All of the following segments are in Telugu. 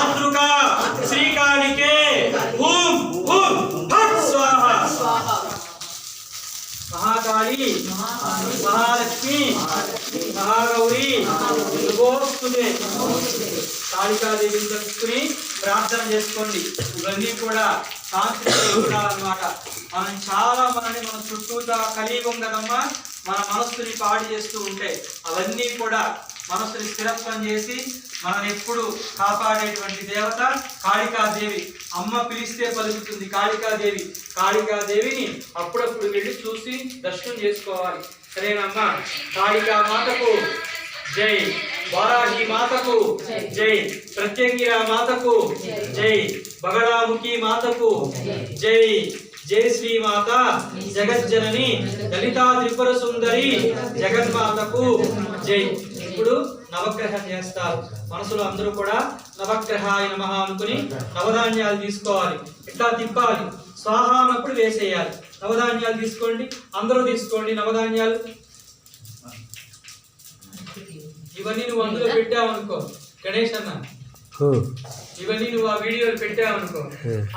మాతృకా శ్రీకాళికే ఓం ఓం ఫట్ స్వాహా. మహాకాళి మహాలక్ష్మి మహాగౌరి నమోస్తుతే. కాళికాదేవిని తెలుసుకుని ప్రార్థన చేసుకోండి. ఇవన్నీ కూడా సాంస్కృతిక ఉండాలన్నమాట. మనం చాలా మన చుట్టూతా కలియుగం కదమ్మా, మన మనస్సుని పాడు చేస్తూ ఉంటాయి. అవన్నీ కూడా మనస్సుని స్థిరత్వం చేసి మనల్ని ఎప్పుడు కాపాడేటువంటి దేవత కాళికాదేవి. అమ్మ పిలిస్తే పలుకుతుంది కాళికాదేవి. కాళికాదేవిని అప్పుడప్పుడు వెళ్ళి చూసి దర్శనం చేసుకోవాలి. సరేనమ్మా. కాళికా మాతకు జై, వారాహి మాతకు జై, ప్రత్యంగిరా మాతకు జై, బగళాముఖి మాతకు జై. జై శ్రీమాత జగజ్జనని లలితా త్రిపుర సుందరి జగన్మాతకు జై. ఇప్పుడు నవగ్రహం చేస్తారు. మనసులో అందరూ కూడా నవగ్రహాయ నమః అనుకుని నవధాన్యాలు తీసుకోవాలి. ఇట్లా తిప్పాలి. స్వాహ అన్నప్పుడు వేసేయాలి. నవధాన్యాలు తీసుకోండి, అందరూ తీసుకోండి నవధాన్యాలు. ఇవన్నీ నువ్వు అందులో పెట్టావనుకో గణేష్ అన్న, ఇవన్నీ నువ్వు ఆ వీడియోలు పెట్టావనుకో,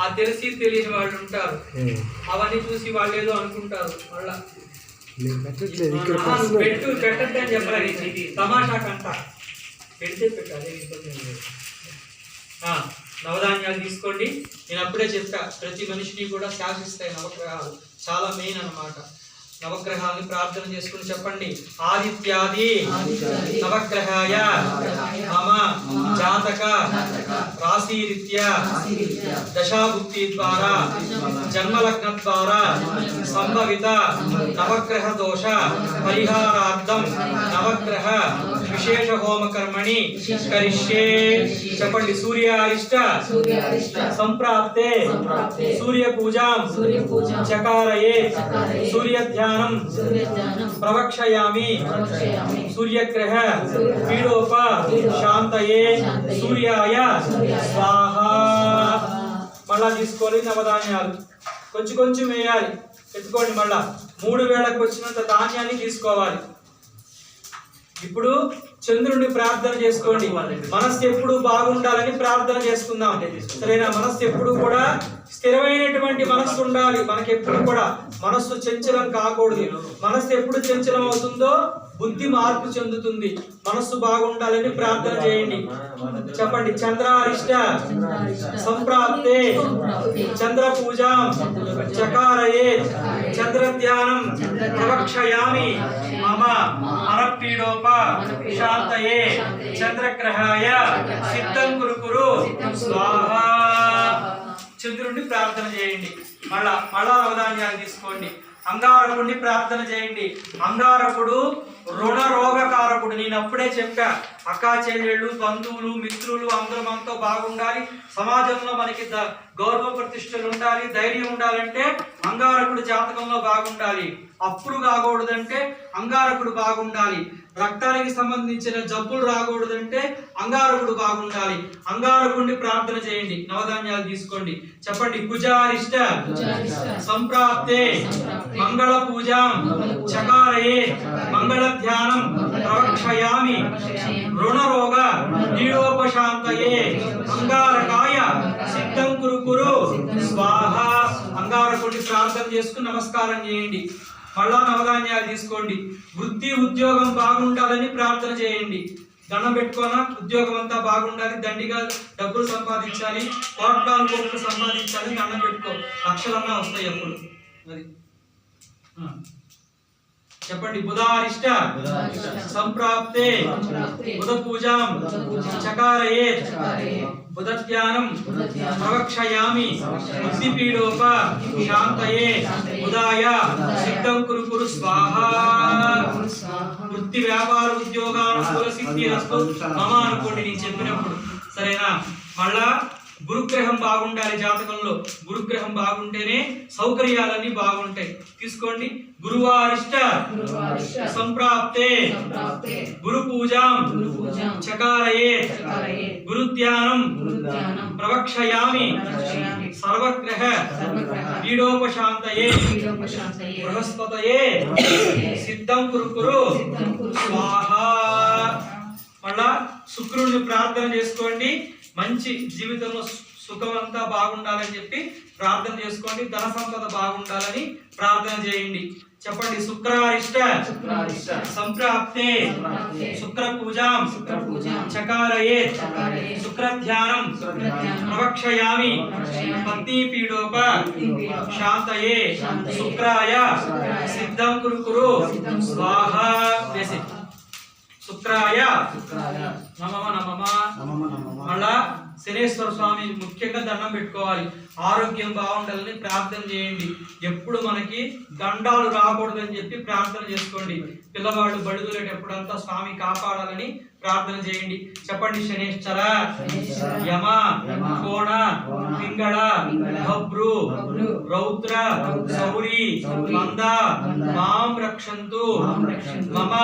ఆ తెలిసి తెలియని వాళ్ళు ఉంటారు. అవన్నీ చూసి వాళ్ళు ఏదో అనుకుంటారు. మళ్ళా పెట్టు పెట్టద్దని చెప్పాలి. తమాషా కంట పెడితే పెట్టాలి. నవధాన్యాలు తీసుకోండి. నేను అప్పుడే చెప్పా, ప్రతి మనిషిని కూడా శాసిస్తాయి నవగ్రహాలు. చాలా మెయిన్ అన్నమాట. నవగ్రహాన్ని ప్రార్థన చేసుకుని చెప్పండి. ఆదిత్యాది నవగ్రహాయ మమ జాతక రాశిరీత్యా దశాభుక్తి ద్వారా జన్మలగ్న ద్వారా సంభవిత నవగ్రహ దోష పరిహారార్థం నవగ్రహ విశేష హోమ కర్మణి కరిష్యే. చెప్పండి. సూర్యారిష్ట సంప్రాప్తే సూర్య పూజాం చకారయే సూర్య ధ్యానం ప్రవక్షయామి సూర్యగ్రహ పీడోప శాంతయే సూర్యాయ స్వాహా. మళ్ళా తీసుకోవాలి నవధాన్యాలు. కొంచెం కొంచెం వేయాలి. ఎత్తుకోండి. మళ్ళా 3 వేళకు వచ్చినంత ధాన్యాన్ని తీసుకోవాలి. ఇప్పుడు చంద్రుడిని ప్రార్థన చేసుకోండి. మనస్సు ఎప్పుడు బాగుండాలని ప్రార్థన చేసుకుందాం. సరేనా. మనస్సు ఎప్పుడు కూడా స్థిరమైనటువంటి మనస్సు ఉండాలి. మనకి ఎప్పుడు కూడా మనస్సు చంచలం కాకూడదు. మనస్సు ఎప్పుడు చంచలం అవుతుందో బుద్ధి మార్పు చెందుతుంది. మనస్సు బాగుండాలని ప్రార్థన చేయండి. చెప్పండి. చంద్రారిష్ట సంప్రాప్తే చంద్ర పూజాం చకారయే చంద్ర ధ్యానం ప్రవక్షయామి మమ అనపీడోప శాంతయే చంద్రగ్రహాయ సిద్ధం కురు స్వాహా. చంద్రుడిని ప్రార్థన చేయండి. మళ్ళా నవధాన్యాలు తీసుకోండి. అంగారకుడిని ప్రార్థన చేయండి. అంగారకుడు రుణ రోగకారకుడు. నేను అప్పుడే చెప్పా, అక్కా చెల్లెళ్ళు బంధువులు మిత్రులు అందరూ మనతో బాగుండాలి. సమాజంలో మనకి గౌరవ ప్రతిష్టలు ఉండాలి, ధైర్యం ఉండాలంటే అంగారకుడు జాతకంలో బాగుండాలి. అప్పుడు కాకూడదంటే అంగారకుడు బాగుండాలి. రక్తానికి సంబంధించిన జబ్బులు రాకూడదంటే అంగారకుడు బాగుండాలి. అంగారకుడిని ప్రార్థన చేయండి. నవధాన్యాలు తీసుకోండి. చెప్పండి. కుజారిష్ట సంప్రాప్తే మంగళ పూజాం చకారయే మంగళ ధ్యానం ప్రవక్షయామి రుణరోగ నీడోపశాంతయే అంగారకాయ సిద్ధం కురు స్వాహ. అంగారకుడిని ప్రార్థన చేసుకుని నమస్కారం చేయండి. మళ్ళా నవధాన్యాలు తీసుకోండి. వృత్తి ఉద్యోగం బాగుండాలని ప్రార్థన చేయండి. దండం పెట్టుకోనా. ఉద్యోగం అంతా బాగుండాలి, దండిగా డబ్బులు సంపాదించాలి, కోట్లు సంపాదించాలి. దండం పెట్టుకో. లక్షలన్నా వస్తాయి అప్పుడు. అది చెప్పండి. బుధారిష్ట సంప్రాప్తే బుధ పూజాం చకారయే బుధ ధ్యానం ప్రవక్షయామి బుద్ధిపీడోప శాంతయే బుధాయ సిద్ధం కురు స్వాహా. వృత్తి వ్యాపార ఉద్యోగానుకూల సిద్ధి రస్తు మమ అనుకోండి నేను చెప్పినప్పుడు. సరేనా. మళ్ళా గురుగ్రహం బాగుండాలి జాతకంలో. గురుగ్రహం బాగుంటేనే సౌకర్యాలన్నీ బాగుంటాయి. తీసుకోండి. గురువారిష్ట సంప్రాప్తే గురు పూజాం చకారయే గురు ధ్యానం ప్రవక్షయామి సర్వగ్రహ పీడోపశాంతయే బృహస్పతయే సిద్ధం కురు స్వాహా. మళ్ళా శుక్రుడిని ప్రార్థన చేసుకోండి. మంచి జీవితంలో సుఖం అంతా బాగుండాలని చెప్పి ప్రార్థన చేసుకోండి. ధన సంపద బాగుండాలని ప్రార్థన చేయండి. చెప్పండి. శుక్రారిష్ట సంప్రాప్తే శుక్ర పూజాం చకారయే శుక్ర ధ్యానం ప్రవక్షయామి పత్నీపీడోప శాంతయే శుక్రాయ సిద్ధం కురు స్వాహా. శుక్రాయ నమః మళ్ళా శనేశ్వర స్వామి ముఖ్యంగా దండం పెట్టుకోవాలి. ఆరోగ్యం బాగుండాలని ప్రార్థన చేయండి. ఎప్పుడు మనకి దండాలు రాకూడదని చెప్పి ప్రార్థన చేసుకోండి. పిల్లవాళ్ళు బడుగులేటప్పుడంతా స్వామి కాపాడాలని ప్రార్థన చేయండి. చెప్పండి. శనేశ్వర యమ కోణ పింగళ భబ్రు రౌద్ర సౌరి మంద మాం రక్షంతు మమ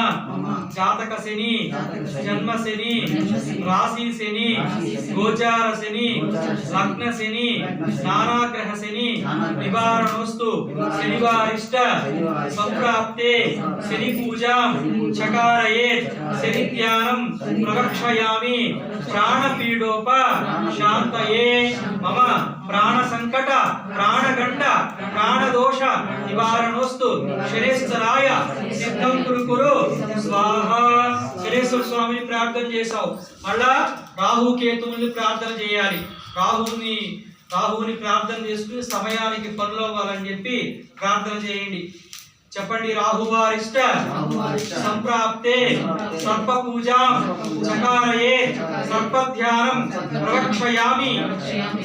జాతక శని జన్మ శని రాశి శని గోచార శని లగ్న శని నానాగ్రహ శని నివారణోస్తు శనివారిష్ట సంప్రాప్తే శని పూజాం చకారయేత్ శని ధ్యానం ప్రవక్షయామి ప్రాణపీడోప శాంతయే మమ ప్రాణ సంకట ప్రాణగండ ప్రాణదోష నివారణోస్తు శనేశ్వరాయ సిద్ధం కురు స్వాహా. శనేశ్వర స్వామిని ప్రార్థన చేశావు. మళ్ళా రాహు కేతువుని ప్రార్థన చేయాలి. రాహువుని ప్రార్థన చేసుకుని సమయానికి పనులు అవ్వాలని చెప్పి ప్రార్థన చేయండి. చెప్పండి. రాహువారిష్ట సంప్రాప్తే సర్ప పూజాం చకారయే సర్ప ధ్యానం ప్రవక్షయామి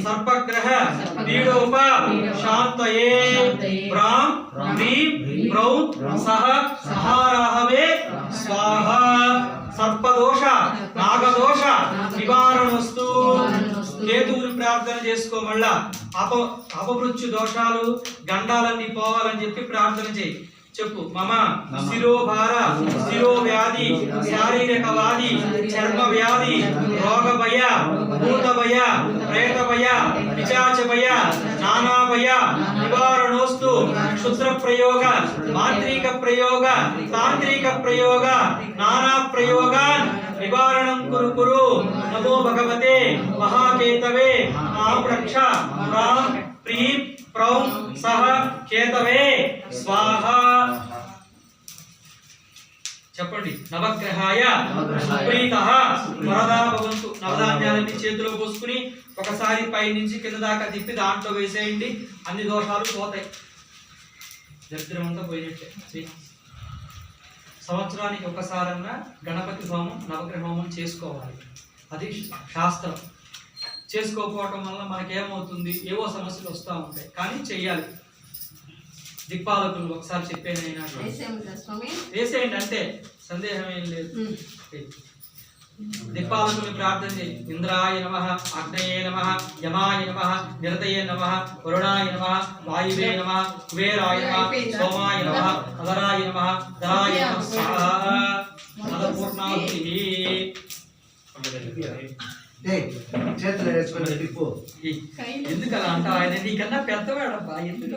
సర్పగ్రహ పీడోప శాంతయే బ్రాం హ్రీం ప్రౌం సహ సహారాహవే స్వాహా. సర్పదోష నాగదోష నివారణస్తు. కేతువుని ప్రార్థన చేసుకో. మళ్ళా అపమృత్యు దోషాలు గండాలన్నీ పోవాలని చెప్పి ప్రార్థన చేయి. చెప్పు. మమ శిరోభార శిరోవ్యాధి శారీరక వ్యాధి చర్మ వ్యాధి రోగభయ భూతభయ ప్రేతభయ పిశాచభయ నానాభయ నివారణోస్తు క్షుద్ర ప్రయోగ మాంత్రిక ప్రయోగ తాంత్రిక ప్రయోగ నానా ప్రయోగాన్ నివారణం కురు. నమో భగవతే మహాకేతవే మాం రక్ష ప్రాం ప్రీం ప్రౌం సహ కేతవే స్వాహా. చెప్పండి. నవగ్రహాయ ప్రీతః వరదా భవంతు. నవధాన్యాలన్నీ చేతిలో పోసుకుని ఒకసారి పై నుంచి కింద దాకా తిప్పి దాంట్లో వేసేయండి. అన్ని దోషాలు పోతాయి. దరిద్రం అంతా పోయినట్టే. సంవత్సరానికి ఒకసారన్నా గణపతి హోమం నవగ్రహ హోమం చేసుకోవాలి. అది శాస్త్రం. చేసుకోకపోవటం వల్ల మనకేమవుతుంది? ఏవో సమస్యలు వస్తూ ఉంటాయి. కానీ చెయ్యాలి. దిక్పాలకులు ఒకసారి చెప్పేనైనా వేసేయండి అంటే సందేహం ఏం లేదు. దిక్పాలకుని ప్రార్థన చేయి. ఇంద్రాయ నమః అగ్నయే నమః యమాయ నమః నిరతయే నమః వరుణాయ నమః వాయువే నమః కుబేరాయ నమః సోమాయ నమః అధరాయ నమః ధరాయ నమః పూర్ణాహుతి. ఎందుకు అలా అంటావు? ఆయన నీకన్నా పెద్దవాడబ్బా. ఎందుకు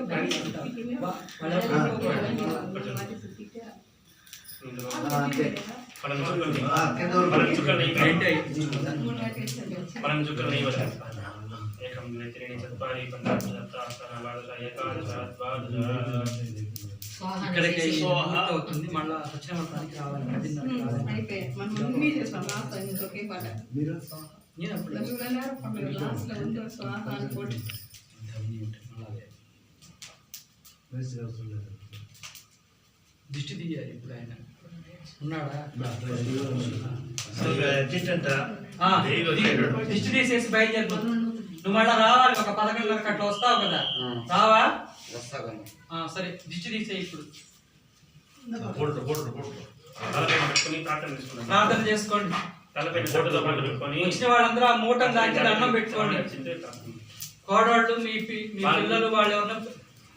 ఇక్కడికి అవుతుంది. మళ్ళా వచ్చిన మొత్తానికి రావాలి. దిష్టి తీయాలి. ఇప్పుడు ఆయన ఉన్నాడా? దిష్టి తీసేసి బయలుదేరు. నువ్వు మళ్ళా రావాలి. ఒక 11 అట్లా వస్తావు కదా. రావా? సరే. దిష్టి తీసే. ఇప్పుడు ప్రార్థన చేసుకోండి. వచ్చిన వాళ్ళందరూ ఆ మూటను దాచి దండం పెట్టుకోండి. కోడవాళ్ళు మీ పిల్లలు వాళ్ళు ఎవరన్నా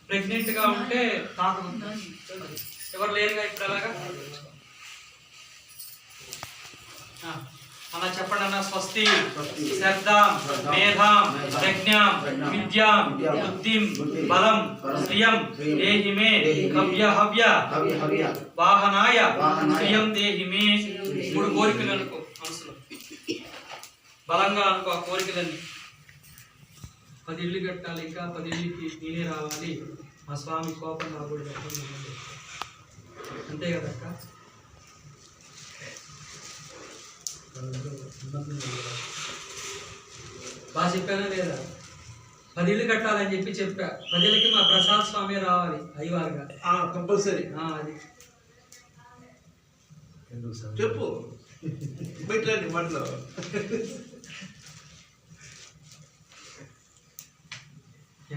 ప్రెగ్నెంట్ గా ఉంటే తాకకుండా. ఎవరు లేరుగా ఇప్పుడు అలాగా? అలా చెప్పండి అన్న. స్వస్తి శ్రద్ధాం మేధాం ప్రజ్ఞాం విద్యాం బుద్ధిం బలం శ్రియం దేహి మే హవ్య హవ్య వాహనాయ శ్రియం దేహి మే. 3 కోరికలు అనుకో మనసులో. బలంగా అనుకో ఆ కోరికలన్నీ. 10 ఇళ్ళు కట్టాలి, ఇంకా 10 ఇళ్ళకి నేనే రావాలి, మా స్వామి కోపం రాకూడదు, అంతే కదక్క. బాగా చెప్పానా లేదా? 10 ఇళ్ళు కట్టాలని చెప్పా. 10 ఇళ్ళకి మా ప్రసాద్ స్వామి రావాలి అయ్యవారుగా, కంపల్సరీ. అది చెప్పు పెట్టండి మాటలో.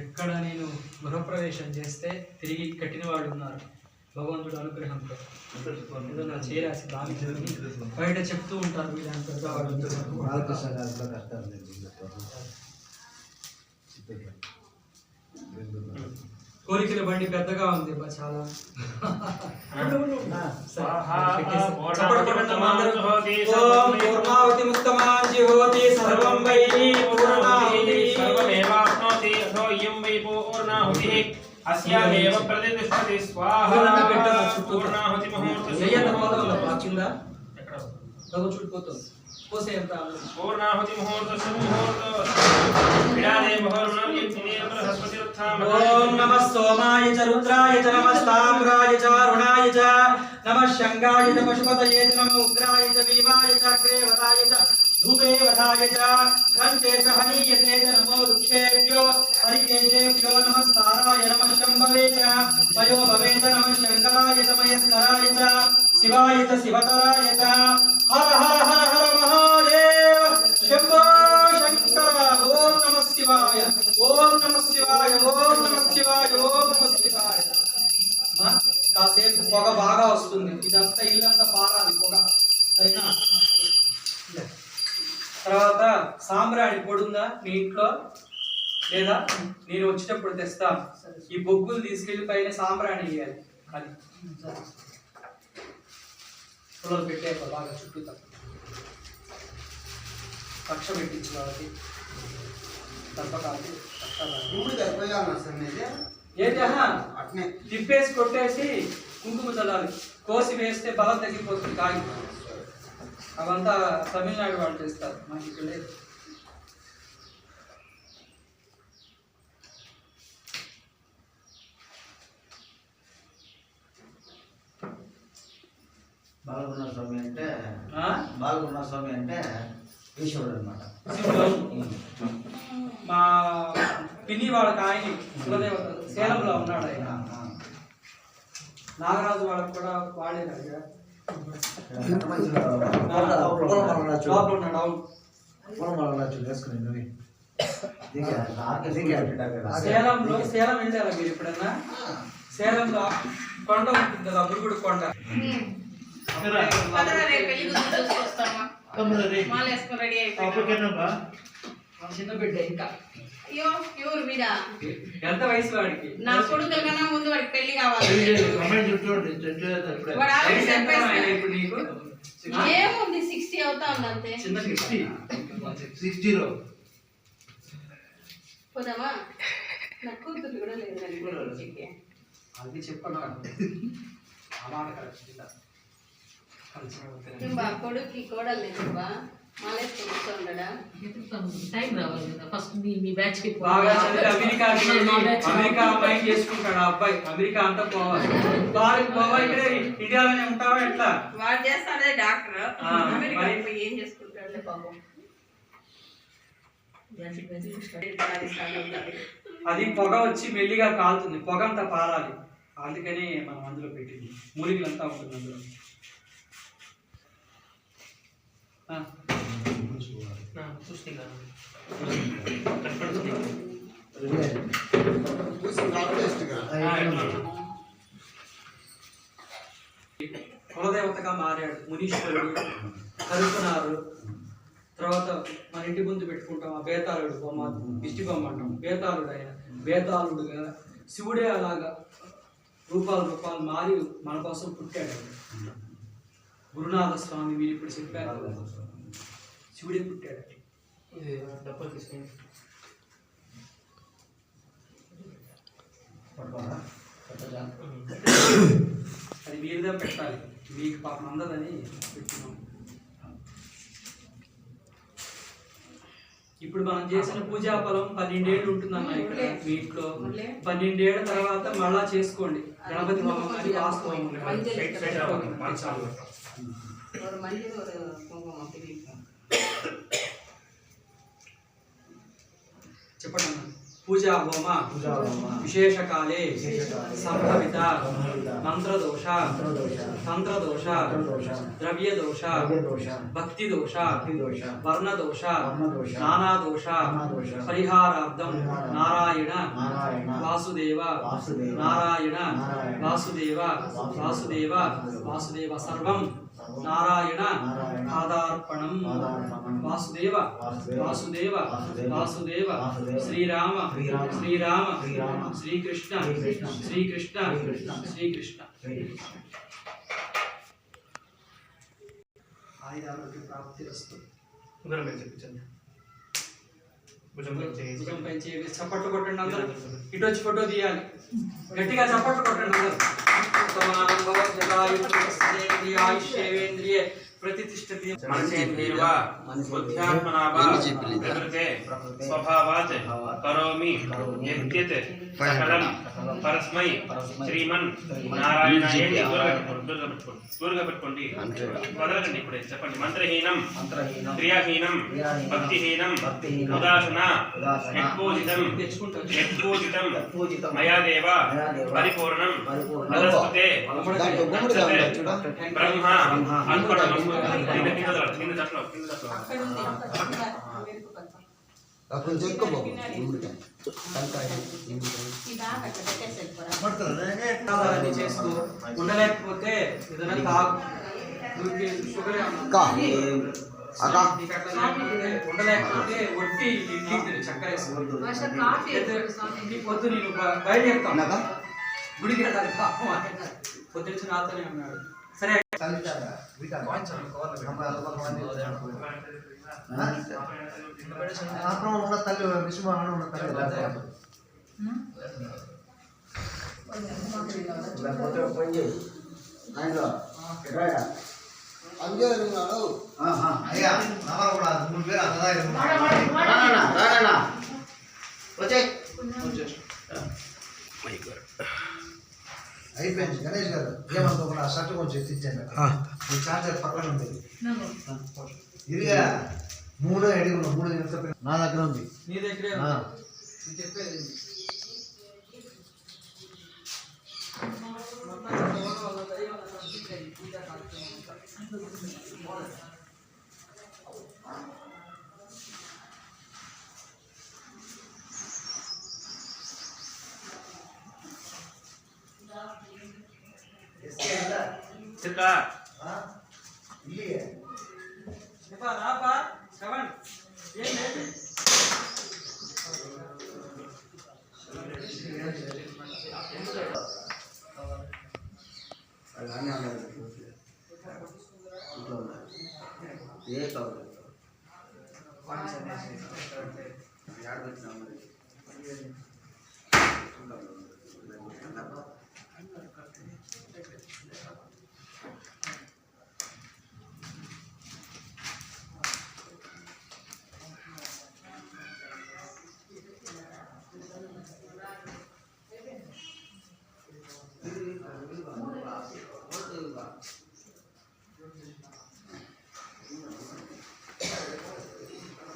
ఎక్కడ నేను గృహప్రవేశం చేస్తే తిరిగి కట్టిన వాళ్ళు ఉన్నారు భగవంతుడు అనుగ్రహంతో. ఏదో నా చేరాసి దాని బయట చెప్తూ ఉంటారు వీళ్ళని పెద్దవాళ్ళు. కోరికల బండి పెద్దగా ఉంది చాలా. పూర్ణావతి ముక్తమాంజి హోతి సర్వం వై పూర్ణాహుతి సర్వమేవాప్నోతి అథో ఇయం వై పూర్ణాహుతి అస్యామేవ ప్రతిష్ఠతి స్వాహా. పూర్ణాహుతి ముహూర్తస్య పూర్ణాహుతి ముహూర్తస్య విడాదే ముహూర్తం యజ్ఞేన బృహస్పతిరుత్థామః. ఓం నమః సోమాయ చ రుద్రాయ చ నమః తామ్రాయ చ అరుణాయ చ నమః శంగాయ చ పశుపతయే చ నమః ఉగ్రాయ చ భీమాయ చ అగ్రేవతాయ చ ధూపేవతాయ చ ఘంటే చ హనీయతే చ నమో వృక్షేభ్యో హరికేశేభ్యో నమః సారాయ నమః శంభవే చ వయో భవే చ నమః శంకరాయ చ మయస్కరాయ చ శివాయ చ శివతరాయ చ. హర హర హర హర మహాదేవ శంభో శంకర. ఓం నమః శివాయ, ఓం నమః శివాయ, ఓం నమః శివాయ, ఓం నమః శివాయ. కాసేపు పొగ బాగా వస్తుంది, ఇదంతా ఇల్లంతా పారాలి పొగ, సరేనా? తర్వాత సాంబ్రాణి పొడుందా మీ ఇంట్లో లేదా? నేను వచ్చేటప్పుడు తెస్తాను. ఈ బొగ్గులు తీసుకెళ్లి పైన సాంబ్రాణి వేయాలి. అది పొలం పెట్టే బాగా చుట్టూ పక్ష పెట్టించు వాళ్ళకి తిప్పేసి కొట్టేసి కుంకుమ చల్లాలి. కోసి వేస్తే బలం తగ్గిపోతుంది కాగి. అవంతా తమిళనాడు వాళ్ళు చేస్తారు, మనకి ఇక్కడ లేదు. బాలగుణ స్వామి అంటే ఈశ్వరుడు అనమాట. మా పిన్ని వాళ్ళకి ఆయన కులదేవత సేలంలో ఉన్నాడు ఆయన. నాగరాజు వాళ్ళకి కూడా వాడే సేలంలో. సేలం వెళ్ళారా మీరు ఎప్పుడన్నా? సేలంలో కొండ ఉంటుంది కదా, మురుగుడు కొండ. చిన్న బిడ్డ ఇంకా. ఎంత వయసు వాడికి? నా కొడుకు కన్నా ముందు వాడికి పెళ్లి కావాలి. ఏముంది 60 అవుతా ఉంది అంతే. చిన్న 60లో పోదామా? నా కూతురు కూడా లేదు. అది చెప్పను కొడుక్కి కోడలు లేదు. మాలేసుకొని కూర్చోండా? టైం రావాలి కదా. ఫస్ట్ మీ బ్యాచ్ కి బాగా చదివి అమెరికా అమ్మాయి చేసుకుంటాడు ఆ అబ్బాయి. అమెరికా అంతా పోవాలి. ఇక్కడే ఇండియాలోనే ఉంటావా ఎట్లా? వాడు చేస్తాడే డాక్టర్. అమెరికా ఏం చేసుకుంటాడులే పాపం. అది పొగ వచ్చి మెల్లిగా కాలుతుంది, పొగ అంతా పారాలి. అందుకని మనం అందులో పెట్టింది. మూలికలంతా ఉంటుంది అందులో. కులదేవతగా మారాడు మునీశ్వరుడు. కరుకున్నారు. తర్వాత మన ఇంటి ముందు పెట్టుకుంటాం ఆ బేతాళుడు బొమ్మ, దిష్టి బొమ్మ అంటాం. బేతాళుడు ఆయన బేతాళుడుగా శివుడే అలాగా రూపాలు మారి మన కోసం పుట్టాడు. గురునాథ స్వామి మీరు ఇప్పుడు చెప్పారు, శివుడే పుట్టాడు. అది మీరుదా పెట్టాలి, మీకు పాపం అందదని పెట్టుకున్నాం. ఇప్పుడు మనం చేసిన పూజా ఫలం 12 ఏళ్ళు ఉంటుందన్న ఇక్కడ మీ ఇంట్లో 12 ఏళ్ల తర్వాత మళ్ళా చేసుకోండి గణపతి హోమం కానీ వాస్తు హోమం కానీ. ஒரு மஞ்சள் ஒரு குங்குமம் அப்படி இருக்கும். చెప్పండి అన్న. పూజా హోమ విశేషకాలే సంభవిత మంత్రదోష తంత్రదోష ద్రవ్యదోష భక్తిదోష వర్ణదోష నానాదోష పరిహారార్థం నారాయణ వాసుదేవ నారాయణ వాసుదేవ వాసుదేవ వాసుదేవ సర్వం నారాయణ ఆదార్పణం వాసుదేవ వాసుదేవ వాసుదేవ శ్రీరామ శ్రీరామ శ్రీకృష్ణ శ్రీకృష్ణ శ్రీకృష్ణ. ఆయుధాలకి ప్రాప్తి వస్తుంది. భుజం పై చేయి చప్పట్లు కొట్టండి అందరూ. ఇటు వచ్చి ఫోటో తీయాలి. గట్టిగా చప్పట్లు కొట్టండి అందరూ. प्रतिष्ठति मनसेन्द्रियवा बुद्ध्यात्मना वा प्रकृते स्वभावात् करोमि यद्यत् सकलं परस्मै श्रीमन् नारायणाय దుర్గా పెట్టుకోండి వదలకండి. ఇప్పుడు చెప్పండి. మంత్రహీనం క్రియాహీనం భక్తిహీనం ఉదాసన యత్పూజితం మయాదేవ పరిపూర్ణం అదస్తుతే బ్రహ్మ అర్పణం. చేస్తూ ఉండలేకపోతే ఏదైనా షుగర్ ఉండలేకపోతే వడ్డీ ఇడ్లీ చక్కెర వేసుకుంటూ పొద్దు నేను బయలుదేరుతాను గుడికి వెళ్ళాలి. పొద్దున్న నాతోనే ఉన్నాడు. సరే అయిపోయింది. గణేష్ గారు ఏమనుకోకుండా ఆ షర్ట్ కొంచెం ఎత్తిచ్చాను. మీ చార్జర్ పక్కన ఉంది. ఇదిగా 3 అడిగి 3 నా దగ్గర ఉంది. నీ దగ్గరే చెప్పేది రాపా శ్రవణ్ ఏం లేదు. ఏ కావాలి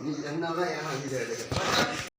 ni jangan lah yang ada.